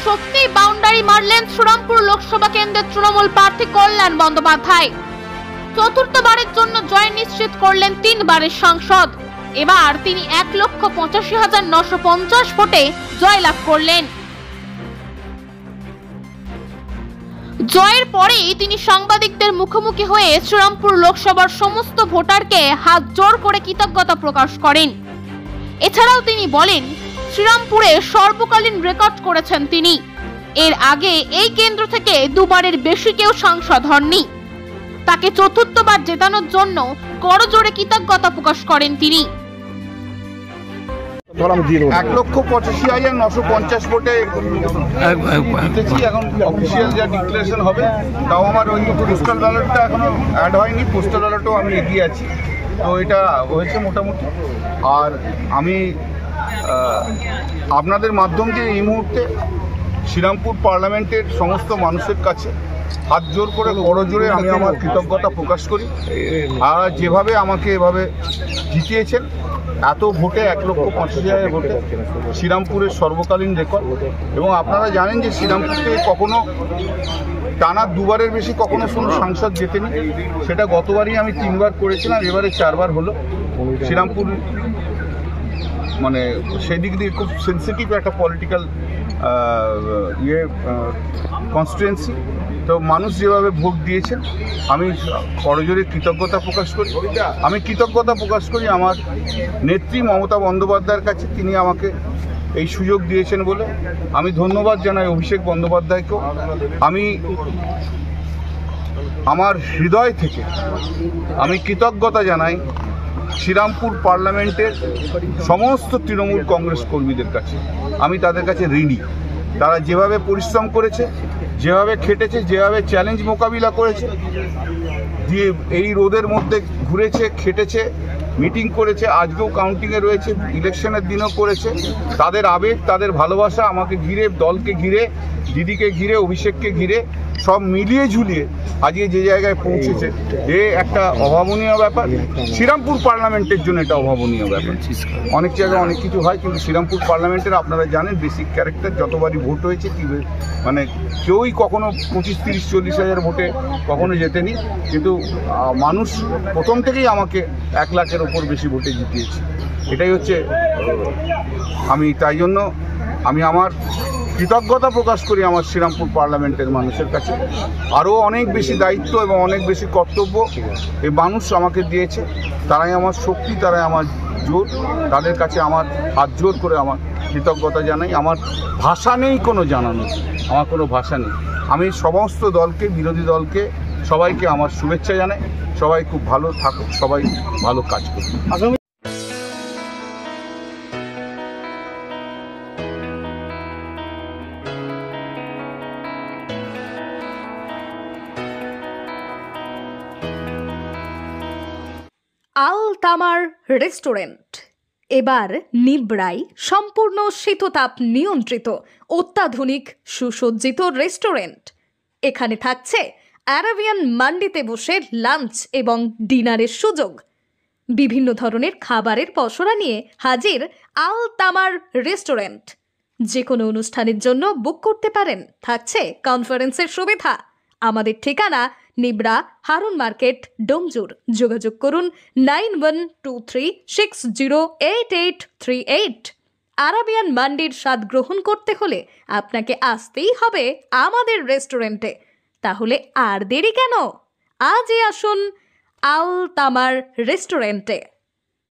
সত্যিই বাউন্ডারি মারলেন শ্রীরামপুর লোকসভা কেন্দ্রের তৃণমূল প্রার্থী কল্যাণ বন্দ্যোপাধ্যায়। চতুর্থবারের জন্য জয় নিশ্চিত করলেন 3 বারের সাংসদ। এবার তিনি 1,85,950 ভোটে জয়লাভ করলেন। জয়ের পরেই তিনি সাংবাদিকদের মুখোমুখি হয়ে শ্রীরামপুর লোকসভার সমস্ত ভোটারকে হাত জোড় করে কৃতজ্ঞতা প্রকাশ করেন। এছাড়াও তিনি বলেন, শ্রীরামপুরে সর্বকালীন রেকর্ড করেছেন তিনি। এর আগে এই কেন্দ্র থেকে 2 বারের বেশি কেউ সাংসদ হননি। তাকে চতুর্থবার জেতানোর জন্য করজোড়ে কৃতজ্ঞতা প্রকাশ করেন তিনি। 1,85,950 ভোটে জিতেছি। এখন অফিসিয়াল যা ডিক্লারেশন হবে, তাও আমার ওই পোস্টাল ব্যালটটা এখনো অ্যাড হয়নি। পোস্টাল ব্যালটও আমি এগিয়ে আছি, তো এটা হয়েছে মোটামুটি। আর আমি আপনাদের মাধ্যম দিয়ে এই মুহূর্তে শ্রীরামপুর পার্লামেন্টের সমস্ত মানুষের কাছে হাত জোর করে করজোড়ে আমি আমার কৃতজ্ঞতা প্রকাশ করি। আর যেভাবে আমাকে এভাবে জিতিয়েছেন, এত ভোটে 1,85,000 ভোটে শ্রীরামপুরের সর্বকালীন রেকর্ড। এবং আপনারা জানেন যে শ্রীরামপুর থেকে কখনো টানা 2 বারের বেশি কখনো কোনো সাংসদ জেতেনি। সেটা গতবারই আমি 3 বার করেছিলাম, এবারে 4 বার হলো। শ্রীরামপুর মানে সেই দিক দিয়ে খুব সেন্সিটিভ একটা পলিটিক্যাল কনস্টিটুয়েন্সি। তো মানুষ যেভাবে ভোট দিয়েছেন, আমি করজোড়ে কৃতজ্ঞতা প্রকাশ করি। আমি কৃতজ্ঞতা প্রকাশ করি আমার নেত্রী মমতা বন্দ্যোপাধ্যায়ের কাছে। তিনি আমাকে এই সুযোগ দিয়েছেন বলে আমি ধন্যবাদ জানাই অভিষেক বন্দ্যোপাধ্যায়কেও। আমি আমার হৃদয় থেকে আমি কৃতজ্ঞতা জানাই শ্রীরামপুর পার্লামেন্টের সমস্ত তৃণমূল কংগ্রেস কর্মীদের কাছে। আমি তাদের কাছে ঋণী। তারা যেভাবে পরিশ্রম করেছে, যেভাবে খেটেছে, যেভাবে চ্যালেঞ্জ মোকাবিলা করেছে, দিয়ে এই রোদের মধ্যে ঘুরেছে, খেটেছে, মিটিং করেছে, আজকেও কাউন্টিংয়ে রয়েছে, ইলেকশনের দিনও করেছে। তাদের আবেগ, তাদের ভালোবাসা আমাকে ঘিরে, দলকে ঘিরে, দিদিকে ঘিরে, অভিষেককে ঘিরে, সব মিলিয়ে ঝুলিয়ে আজকে যে জায়গায় পৌঁছেছে, এ একটা অভাবনীয় ব্যাপার। শ্রীরামপুর পার্লামেন্টের জন্য এটা অভাবনীয় ব্যাপার। অনেক জায়গায় অনেক কিছু হয়, কিন্তু শ্রীরামপুর পার্লামেন্টের আপনারা জানেন বেসিক ক্যারেক্টার। যতবারই ভোট হয়েছে কি মানে কেউই কখনো 25,000-30,000-40,000 ভোটে কখনো জেতেনি, কিন্তু মানুষ প্রথম থেকেই আমাকে 1 লাখের ওপর বেশি ভোটে জিতিয়েছে। এটাই হচ্ছে আমি তাই জন্য আমি আমার কৃতজ্ঞতা প্রকাশ করি আমার শ্রীরামপুর পার্লামেন্টের মানুষের কাছে। আরও অনেক বেশি দায়িত্ব এবং অনেক বেশি কর্তব্য এই মানুষ আমাকে দিয়েছে। তারাই আমার শক্তি, তারাই আমার জোর। তাদের কাছে আমার হাত জোর করে আমার কৃতজ্ঞতা জানাই। আমার ভাষা নেই কোনো জানানো, আমার কোনো ভাষা নেই। আমি সমস্ত দলকে, বিরোধী দলকে, সবাইকে আমার শুভেচ্ছা জানাই। সবাই খুব ভালো থাকুক, সবাই ভালো কাজ করুক। আল তামার রেস্টুরেন্ট এবার নিবড়াই সম্পূর্ণ শীততাপ নিয়ন্ত্রিত অত্যাধুনিক সুসজ্জিত রেস্টুরেন্ট। এখানে থাকছে আরাবিয়ান মান্ডিতে বসে লাঞ্চ এবং ডিনারের সুযোগ। বিভিন্ন ধরনের খাবারের পসরা নিয়ে হাজির আল তামার রেস্টুরেন্ট। যে কোনো অনুষ্ঠানের জন্য বুক করতে পারেন, থাকছে কনফারেন্সের সুবিধা। আমাদের ঠিকানা নিবড়া হারুন মার্কেট, ডোমজুর। যোগাযোগ করুন 9123608838। আরাবিয়ান মান্ডির স্বাদ গ্রহণ করতে হলে আপনাকে আসতেই হবে আমাদের রেস্টুরেন্টে। তাহলে আর দেরি কেন? আজই আসুন আল তামার রেস্টুরেন্টে।